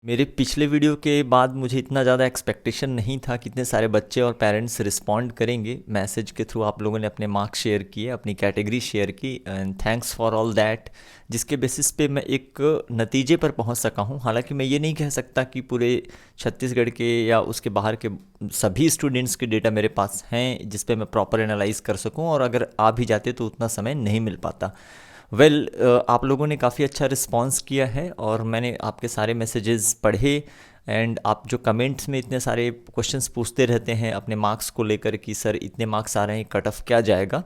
मेरे पिछले वीडियो के बाद मुझे इतना ज़्यादा एक्सपेक्टेशन नहीं था कि इतने सारे बच्चे और पेरेंट्स रिस्पॉन्ड करेंगे। मैसेज के थ्रू आप लोगों ने अपने मार्क्स शेयर किए, अपनी कैटेगरी शेयर की, and thanks for all that. जिसके बेसिस पे मैं एक नतीजे पर पहुंच सका हूं। हालांकि मैं ये नहीं कह सकता कि पूरे छत्तीसगढ़ के या उसके बाहर के सभी स्टूडेंट्स के डेटा मेरे पास हैं जिस पे मैं प्रॉपर एनालाइज कर सकूं, और अगर आ भी जाते तो उतना समय नहीं मिल पाता। आप लोगों ने काफ़ी अच्छा रिस्पॉन्स किया है और मैंने आपके सारे मैसेजेस पढ़े। एंड आप जो कमेंट्स में इतने सारे क्वेश्चंस पूछते रहते हैं अपने मार्क्स को लेकर कि सर इतने मार्क्स आ रहे हैं, कट ऑफ क्या जाएगा।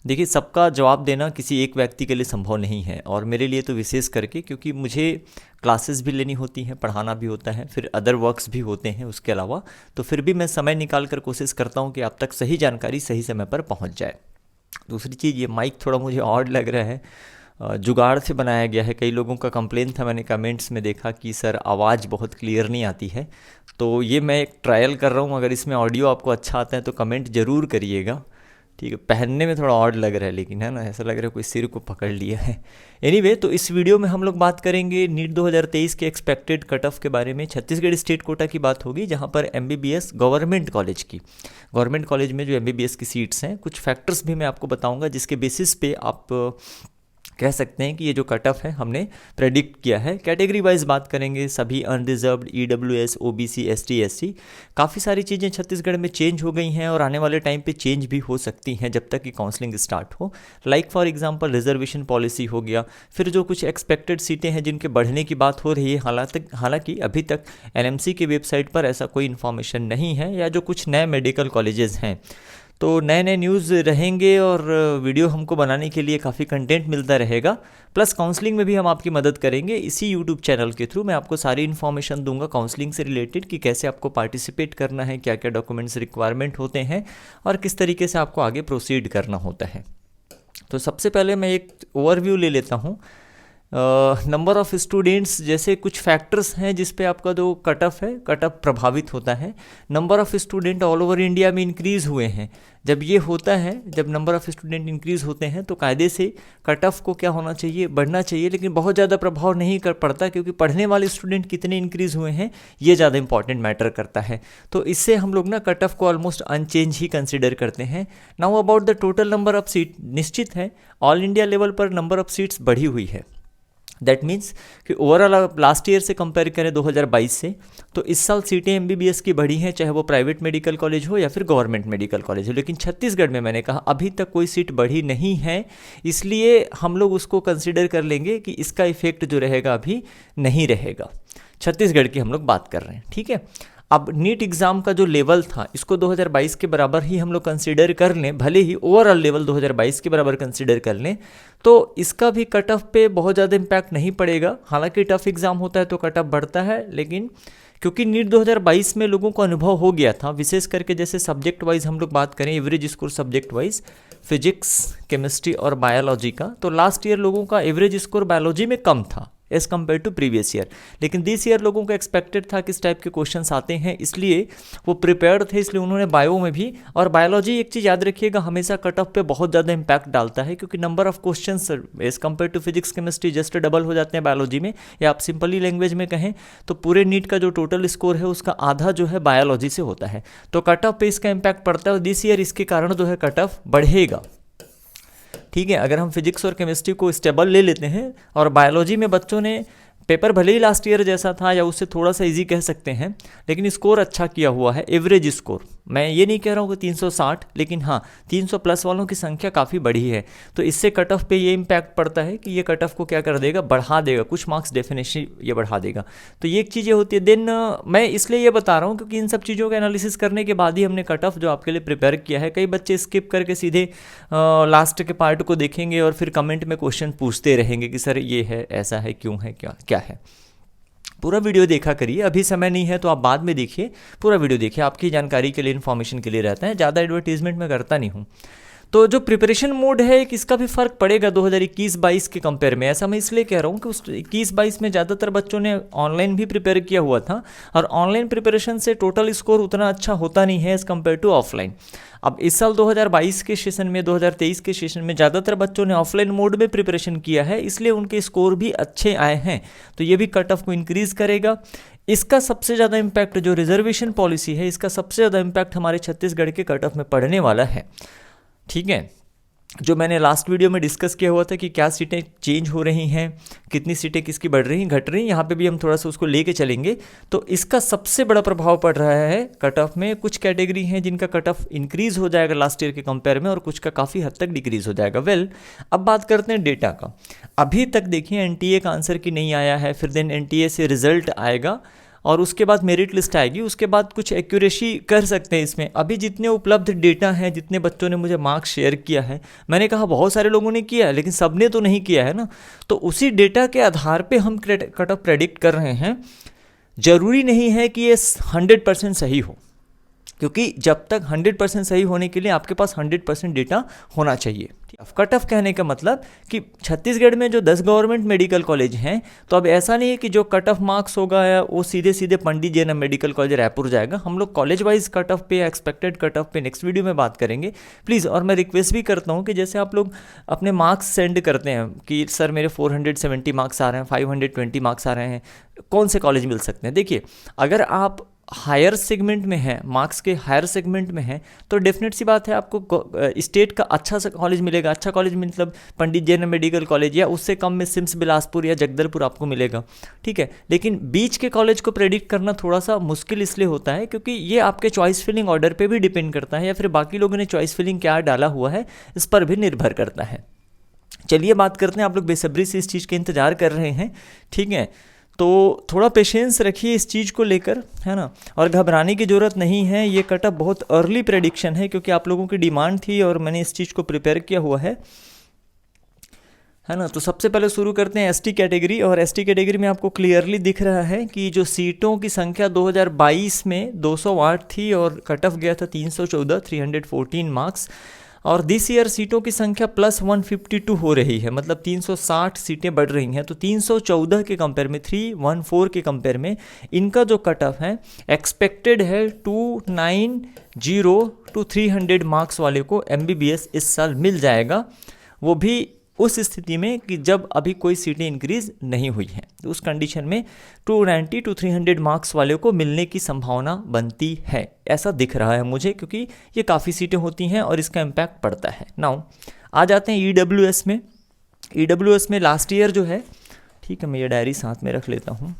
देखिए, सबका जवाब देना किसी एक व्यक्ति के लिए संभव नहीं है, और मेरे लिए तो विशेष करके, क्योंकि मुझे क्लासेस भी लेनी होती हैं, पढ़ाना भी होता है, फिर अदर वर्क्स भी होते हैं उसके अलावा। तो फिर भी मैं समय निकाल कर कोशिश करता हूँ कि आप तक सही जानकारी सही समय पर पहुँच जाए। दूसरी चीज़, ये माइक थोड़ा मुझे ऑड लग रहा है, जुगाड़ से बनाया गया है। कई लोगों का कंप्लेन था, मैंने कमेंट्स में देखा कि सर आवाज़ बहुत क्लियर नहीं आती है। तो ये मैं एक ट्रायल कर रहा हूँ, अगर इसमें ऑडियो आपको अच्छा आता है तो कमेंट ज़रूर करिएगा। ठीक है, पहनने में थोड़ा ऑड लग रहा है लेकिन, है ना, ऐसा लग रहा है कोई सिर को पकड़ लिया है। एनीवे, तो इस वीडियो में हम लोग बात करेंगे नीट 2023 के एक्सपेक्टेड कट ऑफ के बारे में। छत्तीसगढ़ स्टेट कोटा की बात होगी, जहाँ पर एमबीबीएस गवर्नमेंट कॉलेज में जो एमबीबीएस की सीट्स हैं, कुछ फैक्टर्स भी मैं आपको बताऊंगा जिसके बेसिस पे आप कह सकते हैं कि ये जो कट ऑफ है हमने प्रेडिक्ट किया है। कैटेगरी वाइज बात करेंगे, सभी unreserved, EWS, OBC, ST, SC, काफ़ी सारी चीज़ें छत्तीसगढ़ में चेंज हो गई हैं और आने वाले टाइम पे चेंज भी हो सकती हैं जब तक कि काउंसलिंग स्टार्ट हो। Like for example reservation policy हो गया, फिर जो कुछ एक्सपेक्टेड सीटें हैं जिनके बढ़ने की बात हो रही है। हालांकि अभी तक एनएमसी की वेबसाइट पर ऐसा कोई इन्फॉर्मेशन नहीं है, या जो कुछ नए मेडिकल कॉलेजेस हैं। तो नए नए न्यूज़ रहेंगे और वीडियो हमको बनाने के लिए काफ़ी कंटेंट मिलता रहेगा। प्लस काउंसलिंग में भी हम आपकी मदद करेंगे। इसी यूट्यूब चैनल के थ्रू मैं आपको सारी इन्फॉर्मेशन दूंगा काउंसलिंग से रिलेटेड, कि कैसे आपको पार्टिसिपेट करना है, क्या क्या डॉक्यूमेंट्स रिक्वायरमेंट होते हैं और किस तरीके से आपको आगे प्रोसीड करना होता है। तो सबसे पहले मैं एक ओवरव्यू ले लेता हूँ। नंबर ऑफ़ स्टूडेंट्स जैसे कुछ फैक्टर्स हैं जिस पे आपका जो कट ऑफ है, कट ऑफ प्रभावित होता है। Number of student all over India में इंक्रीज़ हुए हैं। जब ये होता है, जब नंबर ऑफ़ स्टूडेंट इंक्रीज़ होते हैं तो कायदे से कट ऑफ को क्या होना चाहिए, बढ़ना चाहिए। लेकिन बहुत ज़्यादा प्रभाव नहीं कर पड़ता, क्योंकि पढ़ने वाले स्टूडेंट कितने इंक्रीज़ हुए हैं ये ज़्यादा इंपॉर्टेंट मैटर करता है। तो इससे हम लोग ना कट ऑफ को ऑलमोस्ट अनचेंज ही कंसिडर करते हैं। Now about the total number of seat, निश्चित है ऑल इंडिया लेवल पर नंबर ऑफ सीट्स बढ़ी हुई है। दैट मीन्स कि ओवरऑल लास्ट ईयर से कंपेयर करें 2022 से, तो इस साल सीटें एमबीबीएस की बढ़ी हैं, चाहे वो प्राइवेट मेडिकल कॉलेज हो या फिर गवर्नमेंट मेडिकल कॉलेज हो। लेकिन छत्तीसगढ़ में मैंने कहा अभी तक कोई सीट बढ़ी नहीं है, इसलिए हम लोग उसको कंसिडर कर लेंगे कि इसका इफेक्ट जो रहेगा अभी नहीं रहेगा। छत्तीसगढ़ की हम लोग बात कर रहे हैं, ठीक है। अब नीट एग्ज़ाम का जो लेवल था, इसको 2022 के बराबर ही हम लोग कंसीडर कर लें, भले ही ओवरऑल लेवल 2022 के बराबर कंसीडर कर लें, तो इसका भी कट ऑफ पे बहुत ज़्यादा इम्पैक्ट नहीं पड़ेगा। हालांकि टफ एग्ज़ाम होता है तो कट ऑफ बढ़ता है, लेकिन क्योंकि नीट 2022 में लोगों को अनुभव हो गया था, विशेष करके जैसे सब्जेक्ट वाइज हम लोग बात करें, average score subject wise physics, chemistry और बायोलॉजी का, तो लास्ट ईयर लोगों का एवरेज स्कोर बायोलॉजी में कम था as compare to previous year. लेकिन दिस ईयर लोगों को एक्सपेक्टेड था कि इस टाइप के क्वेश्चंस आते हैं, इसलिए वो प्रिपेयर्ड थे, इसलिए उन्होंने बायो में भी। और बायोलॉजी, एक चीज़ याद रखिएगा, हमेशा कट ऑफ पे बहुत ज़्यादा इंपैक्ट डालता है, क्योंकि number of questions as compare to physics chemistry just double हो जाते हैं बायोलॉजी में। या आप सिंपली लैंग्वेज में कहें तो पूरे नीट का जो टोटल स्कोर है उसका आधा जो है बायोलॉजी से होता है, तो कट ऑफ पे इसका इम्पैक्ट पड़ता है। और दिस ईयर इसके कारण जो है कट ऑफ बढ़ेगा, ठीक है। अगर हम फिजिक्स और केमिस्ट्री को स्टेबल ले लेते हैं, और बायोलॉजी में बच्चों ने पेपर भले ही लास्ट ईयर जैसा था या उससे थोड़ा सा इजी कह सकते हैं, लेकिन स्कोर अच्छा किया हुआ है, एवरेज स्कोर। मैं ये नहीं कह रहा हूँ कि 360, लेकिन हाँ 300 प्लस वालों की संख्या काफ़ी बढ़ी है, तो इससे कट ऑफ पे ये इम्पैक्ट पड़ता है कि ये कट ऑफ को क्या कर देगा, बढ़ा देगा, कुछ मार्क्स डेफिनेटली ये बढ़ा देगा। तो ये एक चीज़ें होती है। देन मैं इसलिए ये बता रहा हूँ क्योंकि इन सब चीज़ों का एनालिसिस करने के बाद ही हमने कट ऑफ जो आपके लिए प्रिपेयर किया है। कई बच्चे स्किप करके सीधे लास्ट के पार्ट को देखेंगे और फिर कमेंट में क्वेश्चन पूछते रहेंगे कि सर ये है, ऐसा है, क्यों है, क्या है। पूरा वीडियो देखा करिए, अभी समय नहीं है तो आप बाद में देखिए, पूरा वीडियो देखिए, आपकी जानकारी के लिए, इन्फॉर्मेशन के लिए रहता है, ज़्यादा एडवर्टीजमेंट मैं करता नहीं हूँ। तो जो प्रिपरेशन मोड है एक इसका भी फ़र्क पड़ेगा 2021-22 के कंपेयर में। ऐसा मैं इसलिए कह रहा हूँ कि उस 21-22 में ज़्यादातर बच्चों ने ऑनलाइन भी प्रिपेयर किया हुआ था, और ऑनलाइन प्रिपरेशन से टोटल स्कोर उतना अच्छा होता नहीं है एज़ कम्पेयर टू ऑफलाइन। अब इस साल 2022 के सेशन में, 2023 के सेशन में ज़्यादातर बच्चों ने ऑफलाइन मोड में प्रिपरेशन किया है, इसलिए उनके स्कोर भी अच्छे आए हैं। तो ये भी कट ऑफ को इंक्रीज़ करेगा। इसका सबसे ज़्यादा इम्पैक्ट जो रिजर्वेशन पॉलिसी है, इसका सबसे ज़्यादा इम्पैक्ट हमारे छत्तीसगढ़ के कट ऑफ में पड़ने वाला है। ठीक है, जो मैंने लास्ट वीडियो में डिस्कस किया हुआ था कि क्या सीटें चेंज हो रही हैं, कितनी सीटें किसकी बढ़ रही हैं, घट रही हैं, यहाँ पे भी हम थोड़ा सा उसको लेके चलेंगे। तो इसका सबसे बड़ा प्रभाव पड़ रहा है कट ऑफ में। कुछ कैटेगरी हैं जिनका कट ऑफ इंक्रीज़ हो जाएगा लास्ट ईयर के कंपेयर में, और कुछ का काफ़ी हद तक डिक्रीज़ हो जाएगा। अब बात करते हैं डेटा का। अभी तक देखिए एनटीए का आंसर की नहीं आया है, फिर देन एनटीए से रिजल्ट आएगा, और उसके बाद मेरिट लिस्ट आएगी, उसके बाद कुछ एक्यूरेसी कर सकते हैं इसमें। अभी जितने उपलब्ध डेटा हैं, जितने बच्चों ने मुझे मार्क्स शेयर किया है, मैंने कहा बहुत सारे लोगों ने किया है, लेकिन सबने तो नहीं किया है ना। तो उसी डेटा के आधार पे हम कट ऑफ प्रेडिक्ट कर रहे हैं। ज़रूरी नहीं है कि ये 100% सही हो, क्योंकि जब तक 100% सही होने के लिए आपके पास 100% डेटा होना चाहिए। कट ऑफ कहने का मतलब कि छत्तीसगढ़ में जो 10 गवर्नमेंट मेडिकल कॉलेज हैं, तो अब ऐसा नहीं है कि जो कट ऑफ मार्क्स होगा वो सीधे सीधे पंडित जैन मेडिकल कॉलेज रायपुर जाएगा। हम लोग कॉलेज वाइज कट ऑफ पे, एक्सपेक्टेड कट ऑफ पे नेक्स्ट वीडियो में बात करेंगे प्लीज़। और मैं रिक्वेस्ट भी करता हूँ कि जैसे आप लोग अपने मार्क्स सेंड करते हैं कि सर मेरे 470 मार्क्स आ रहे हैं, 520 मार्क्स आ रहे हैं, कौन से कॉलेज मिल सकते हैं। देखिए, अगर आप हायर सेगमेंट में है, मार्क्स के हायर सेगमेंट में है, तो डेफिनेट सी बात है आपको स्टेट का अच्छा सा कॉलेज मिलेगा। अच्छा कॉलेज मतलब पंडित जैन मेडिकल कॉलेज, या उससे कम में सिम्स बिलासपुर या जगदलपुर आपको मिलेगा। ठीक है, लेकिन बीच के कॉलेज को प्रेडिक्ट करना थोड़ा सा मुश्किल इसलिए होता है क्योंकि ये आपके चॉइस फिलिंग ऑर्डर पे भी डिपेंड करता है, या फिर बाकी लोगों ने चॉइस फिलिंग क्या डाला हुआ है इस पर भी निर्भर करता है। चलिए बात करते हैं, आप लोग बेसब्री से इस चीज़ के इंतज़ार कर रहे हैं। ठीक है, तो थोड़ा पेशेंस रखिए इस चीज़ को लेकर, है ना, और घबराने की ज़रूरत नहीं है। ये कट ऑफ बहुत अर्ली प्रेडिक्शन है, क्योंकि आप लोगों की डिमांड थी और मैंने इस चीज़ को प्रिपेयर किया हुआ है ना। तो सबसे पहले शुरू करते हैं एसटी कैटेगरी, और एसटी कैटेगरी में आपको क्लियरली दिख रहा है कि जो सीटों की संख्या 2022 में 208 थी और कट ऑफ गया था 314, 314 मार्क्स, और दिस ईयर सीटों की संख्या प्लस 152 हो रही है, मतलब 360 सीटें बढ़ रही हैं। तो 314 के कंपेयर में, 314 के कंपेयर में इनका जो कट ऑफ है एक्सपेक्टेड है 290 to 300 मार्क्स वाले को MBBS इस साल मिल जाएगा। वो भी उस स्थिति में कि जब अभी कोई सीटें इंक्रीज नहीं हुई हैं, तो उस कंडीशन में 290 to 300 मार्क्स वाले को मिलने की संभावना बनती है, ऐसा दिख रहा है मुझे, क्योंकि ये काफ़ी सीटें होती हैं और इसका इम्पैक्ट पड़ता है। नाउ आ जाते हैं EWS में। EWS में लास्ट ईयर जो है, ठीक है मैं ये डायरी साथ में रख लेता हूँ,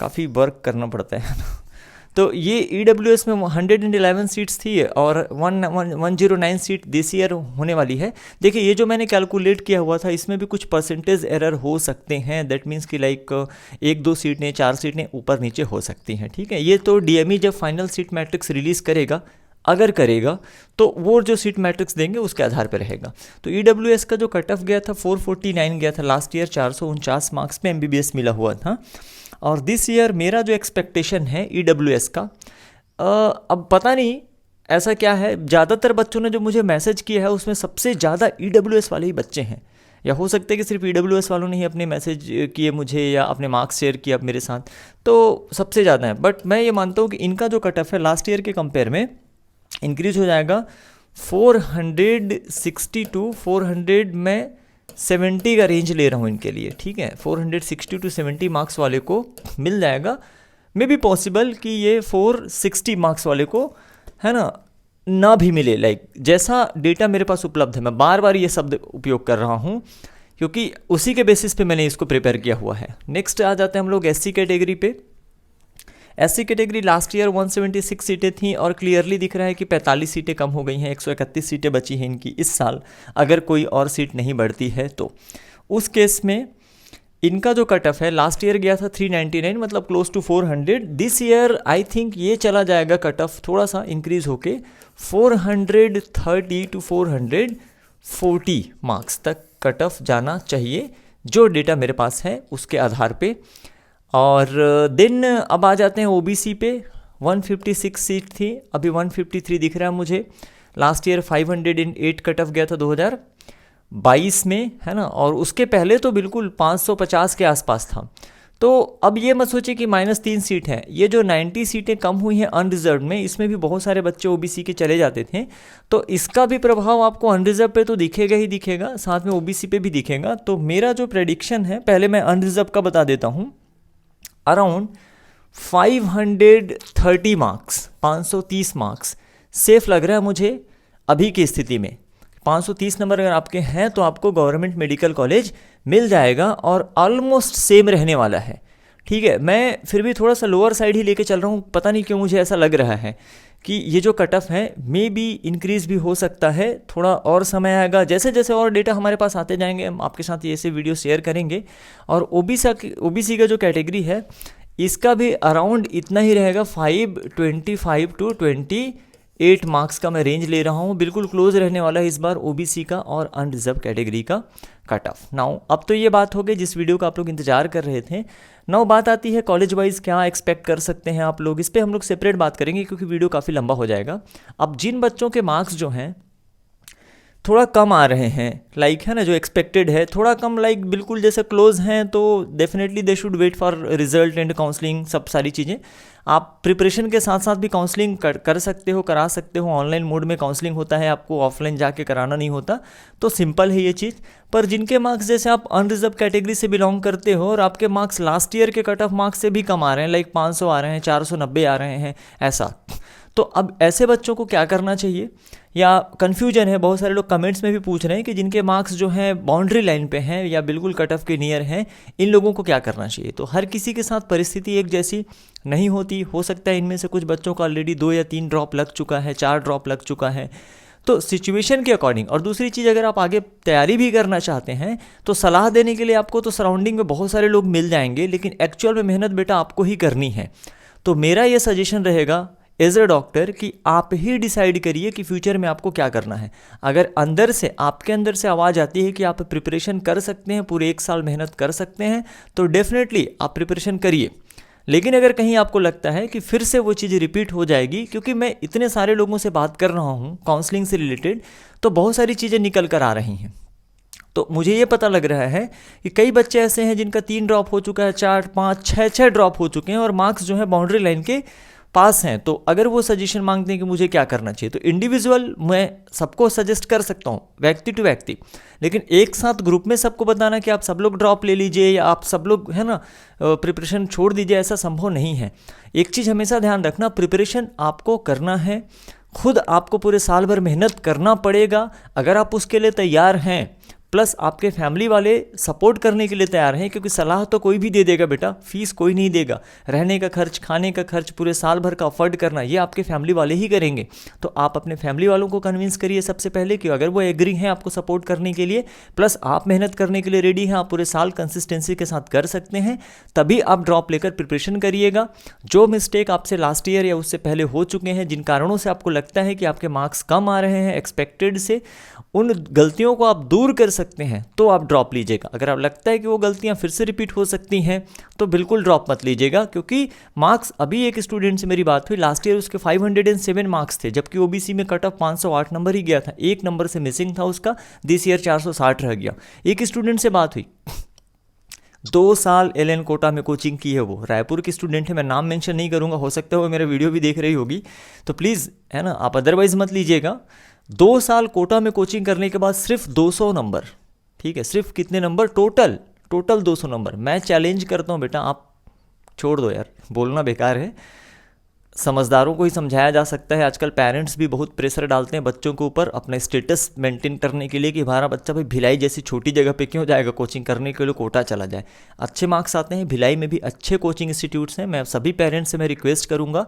काफ़ी वर्क करना पड़ता है ना। तो ये EWS में 111 सीट्स थी और 109 सीट दिस ईयर होने वाली है। देखिए, ये जो मैंने कैलकुलेट किया हुआ था इसमें भी कुछ परसेंटेज एरर हो सकते हैं। दैट मीन्स कि लाइक 1-2 सीटें, 4 सीटें ऊपर नीचे हो सकती हैं। ठीक है, ये तो DME जब फाइनल सीट मैट्रिक्स रिलीज़ करेगा, अगर करेगा तो वो जो सीट मैट्रिक्स देंगे उसके आधार पर रहेगा। तो EWS का जो कट ऑफ गया था 449 गया था लास्ट ईयर, 449 मार्क्स पे MBBS मिला हुआ था। और दिस ईयर मेरा जो एक्सपेक्टेशन है EWS का, अब पता नहीं ऐसा क्या है, ज़्यादातर बच्चों ने जो मुझे मैसेज किया है उसमें सबसे ज़्यादा EWS वाले ही बच्चे हैं, या हो सकता है कि सिर्फ EWS वालों ने ही अपने मैसेज किए मुझे या अपने मार्क्स शेयर किए मेरे साथ, तो सबसे ज़्यादा है। बट मैं ये मानता हूँ कि इनका जो कट ऑफ है लास्ट ईयर के कंपेयर में इंक्रीज हो जाएगा 460 to 400 में 70 का रेंज ले रहा हूँ इनके लिए। ठीक है, 460 to 70 मार्क्स वाले को मिल जाएगा। मे बी पॉसिबल कि ये 460 मार्क्स वाले को, है ना भी मिले। लाइक जैसा डेटा मेरे पास उपलब्ध है, मैं बार बार ये शब्द उपयोग कर रहा हूँ क्योंकि उसी के बेसिस पे मैंने इसको प्रिपेयर किया हुआ है। नेक्स्ट आ जाते हैं हम लोग SC कैटेगरी पे। SC कैटेगरी लास्ट ईयर 176 सीटें थीं और क्लियरली दिख रहा है कि 45 सीटें कम हो गई हैं, 131 सीटें बची हैं इनकी इस साल, अगर कोई और सीट नहीं बढ़ती है तो। उस केस में इनका जो कट ऑफ है लास्ट ईयर गया था 399, मतलब close to 400। This year I think ये चला जाएगा कट ऑफ थोड़ा सा इंक्रीज होके 430 to 440 मार्क्स तक कट ऑफ जाना चाहिए, जो डेटा मेरे पास है उसके आधार पे। और देन अब आ जाते हैं OBC पे। 156 सीट थी, अभी 153 दिख रहा है मुझे। लास्ट ईयर 508 कट ऑफ गया था 2022 में, है ना, और उसके पहले तो बिल्कुल 550 के आसपास था। तो अब ये मत सोचिए कि -3 सीट है, ये जो 90 सीटें कम हुई हैं अनरिजर्व में, इसमें भी बहुत सारे बच्चे ओबीसी के चले जाते थे, तो इसका भी प्रभाव आपको अनरिजर्व पे तो दिखेगा ही दिखेगा, साथ में ओबीसी पे भी दिखेगा। तो मेरा जो प्रेडिक्शन है, पहले मैं अनरिजर्व का बता देता हूँ, अराउंड 530 मार्क्स, 530 मार्क्स सेफ लग रहा है मुझे अभी की स्थिति में। 530 नंबर अगर आपके हैं तो आपको गवर्नमेंट मेडिकल कॉलेज मिल जाएगा और ऑलमोस्ट सेम रहने वाला है। ठीक है, मैं फिर भी थोड़ा सा लोअर साइड ही लेके चल रहा हूँ, पता नहीं क्यों मुझे ऐसा लग रहा है कि ये जो कट ऑफ है मे बी इंक्रीज भी हो सकता है, थोड़ा और समय आएगा, जैसे जैसे और डेटा हमारे पास आते जाएंगे हम आपके साथ ये से वीडियो शेयर करेंगे। और ओबीसी का जो कैटेगरी है इसका भी अराउंड इतना ही रहेगा, 525 to 28 मार्क्स का मैं रेंज ले रहा हूँ, बिल्कुल क्लोज रहने वाला है इस बार ओबीसी का और अनरिजर्व कैटेगरी का कट ऑफ। नाउ अब तो ये बात हो गई जिस वीडियो का आप लोग इंतजार कर रहे थे। नाउ बात आती है कॉलेज वाइज क्या एक्सपेक्ट कर सकते हैं आप लोग, इस पर हम लोग सेपरेट बात करेंगे क्योंकि वीडियो काफ़ी लंबा हो जाएगा। अब जिन बच्चों के मार्क्स जो हैं थोड़ा कम आ रहे हैं, लाइक है ना, जो एक्सपेक्टेड है थोड़ा कम, लाइक बिल्कुल जैसे क्लोज हैं, तो definitely they should wait for result and counselling, सब सारी चीज़ें। आप प्रिपरेशन के साथ साथ भी काउंसलिंग कर सकते हो, करा सकते हो, ऑनलाइन मोड में काउंसलिंग होता है, आपको ऑफलाइन जाके कराना नहीं होता, तो सिंपल है ये चीज़। पर जिनके मार्क्स जैसे आप अनरिजर्व कैटेगरी से बिलोंग करते हो और आपके मार्क्स लास्ट ईयर के कट ऑफ मार्क्स से भी कम आ रहे हैं, लाइक 500 आ रहे हैं, 490 आ रहे हैं, ऐसा, तो अब ऐसे बच्चों को क्या करना चाहिए, या कन्फ्यूजन है, बहुत सारे लोग कमेंट्स में भी पूछ रहे हैं कि जिनके मार्क्स जो हैं बाउंड्री लाइन पे हैं या बिल्कुल कट ऑफ के नियर हैं, इन लोगों को क्या करना चाहिए। तो हर किसी के साथ परिस्थिति एक जैसी नहीं होती, हो सकता है इनमें से कुछ बच्चों का ऑलरेडी 2 या 3 ड्रॉप लग चुका है, 4 ड्रॉप लग चुका है, तो सिचुएशन के अकॉर्डिंग। और दूसरी चीज़, अगर आप आगे तैयारी भी करना चाहते हैं तो सलाह देने के लिए आपको तो सराउंडिंग में बहुत सारे लोग मिल जाएंगे, लेकिन एक्चुअल में मेहनत बेटा आपको ही करनी है। तो मेरा ये सजेशन रहेगा एज अ डॉक्टर कि आप ही डिसाइड करिए कि फ्यूचर में आपको क्या करना है। अगर अंदर से आपके अंदर से आवाज़ आती है कि आप प्रिपरेशन कर सकते हैं, पूरे 1 साल मेहनत कर सकते हैं, तो डेफिनेटली आप प्रिपरेशन करिए। लेकिन अगर कहीं आपको लगता है कि फिर से वो चीज़ रिपीट हो जाएगी, क्योंकि मैं इतने सारे लोगों से बात कर रहा हूँ काउंसलिंग से रिलेटेड, तो बहुत सारी चीज़ें निकल कर आ रही हैं, तो मुझे ये पता लग रहा है कि कई बच्चे ऐसे हैं जिनका 3 ड्रॉप हो चुका है, 4, 5, 6 ड्रॉप हो चुके हैं और मार्क्स जो है बाउंड्री लाइन के पास हैं। तो अगर वो सजेशन मांगते हैं कि मुझे क्या करना चाहिए, तो इंडिविजुअल मैं सबको सजेस्ट कर सकता हूँ, व्यक्ति टू व्यक्ति, लेकिन एक साथ ग्रुप में सबको बताना कि आप सब लोग ड्रॉप ले लीजिए या आप सब लोग, है ना, प्रिपरेशन छोड़ दीजिए, ऐसा संभव नहीं है। एक चीज़ हमेशा ध्यान रखना, प्रिपरेशन आपको करना है, खुद आपको पूरे साल भर मेहनत करना पड़ेगा। अगर आप उसके लिए तैयार हैं, प्लस आपके फैमिली वाले सपोर्ट करने के लिए तैयार हैं, क्योंकि सलाह तो कोई भी दे देगा बेटा, फीस कोई नहीं देगा, रहने का खर्च, खाने का खर्च, पूरे साल भर का अफोर्ड करना ये आपके फैमिली वाले ही करेंगे। तो आप अपने फैमिली वालों को कन्विंस करिए सबसे पहले कि अगर वो एग्री हैं आपको सपोर्ट करने के लिए, प्लस आप मेहनत करने के लिए रेडी हैं, आप पूरे साल कंसिस्टेंसी के साथ कर सकते हैं, तभी आप ड्रॉप लेकर प्रिपरेशन करिएगा। जो मिस्टेक आपसे लास्ट ईयर या उससे पहले हो चुके हैं, जिन कारणों से आपको लगता है कि आपके मार्क्स कम आ रहे हैं एक्सपेक्टेड से, उन गलतियों को आप दूर कर सकते हैं तो आप ड्रॉप लीजिएगा। अगर आप लगता है कि वो गलतियां फिर से रिपीट हो सकती हैं तो बिल्कुल ड्रॉप मत लीजिएगा, क्योंकि मार्क्स, अभी एक स्टूडेंट से मेरी बात हुई, लास्ट ईयर उसके 507 मार्क्स थे, जबकि ओबीसी में कट ऑफ 508 नंबर ही गया था, 1 नंबर से मिसिंग था उसका, दिस ईयर 460 रह गया। एक स्टूडेंट से बात हुई, 2 साल एलएन कोटा में कोचिंग की है, वो रायपुर की स्टूडेंट है, मैं नाम मेंशन नहीं करूंगा, हो सकता है वो मेरा वीडियो भी देख रही होगी, तो प्लीज़, है ना, आप अदरवाइज मत लीजिएगा। 2 साल कोटा में कोचिंग करने के बाद सिर्फ 200 नंबर, ठीक है, सिर्फ कितने नंबर, टोटल 200 नंबर। मैं चैलेंज करता हूँ बेटा, आप छोड़ दो यार, बोलना बेकार है, समझदारों को ही समझाया जा सकता है। आजकल पेरेंट्स भी बहुत प्रेशर डालते हैं बच्चों के ऊपर अपना स्टेटस मेंटेन करने के लिए कि हमारा बच्चा भाई भिलाई जैसी छोटी जगह पे क्यों जाएगा कोचिंग करने के लिए, कोटा चला जाए। अच्छे मार्क्स आते हैं, भिलाई में भी अच्छे कोचिंग इंस्टीट्यूट्स हैं। मैं सभी पेरेंट्स से मैं रिक्वेस्ट करूँगा,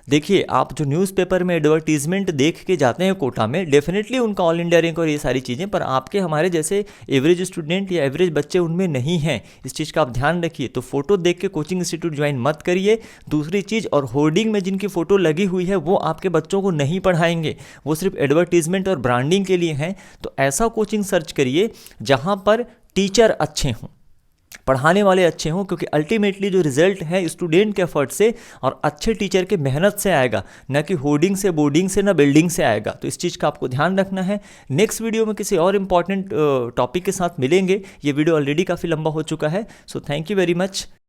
देखिए आप जो न्यूज़पेपर में एडवर्टीजमेंट देख के जाते हैं कोटा में, डेफिनेटली उनका ऑल इंडिया रैंक और ये सारी चीज़ें, पर आपके हमारे जैसे एवरेज स्टूडेंट या एवरेज बच्चे उनमें नहीं हैं, इस चीज़ का आप ध्यान रखिए। तो फोटो देख के कोचिंग इंस्टीट्यूट ज्वाइन मत करिए। दूसरी चीज़, और होर्डिंग में जिनकी फ़ोटो लगी हुई है वो आपके बच्चों को नहीं पढ़ाएंगे, वो सिर्फ एडवर्टीजमेंट और ब्रांडिंग के लिए हैं। तो ऐसा कोचिंग सर्च करिए जहाँ पर टीचर अच्छे हों, पढ़ाने वाले अच्छे हों, क्योंकि अल्टीमेटली जो रिजल्ट है स्टूडेंट के एफर्ट से और अच्छे टीचर के मेहनत से आएगा, ना कि होर्डिंग से, बोर्डिंग से, ना बिल्डिंग से आएगा। तो इस चीज़ का आपको ध्यान रखना है। नेक्स्ट वीडियो में किसी और इंपॉर्टेंट टॉपिक के साथ मिलेंगे। ये वीडियो ऑलरेडी काफ़ी लंबा हो चुका है। So thank you very much.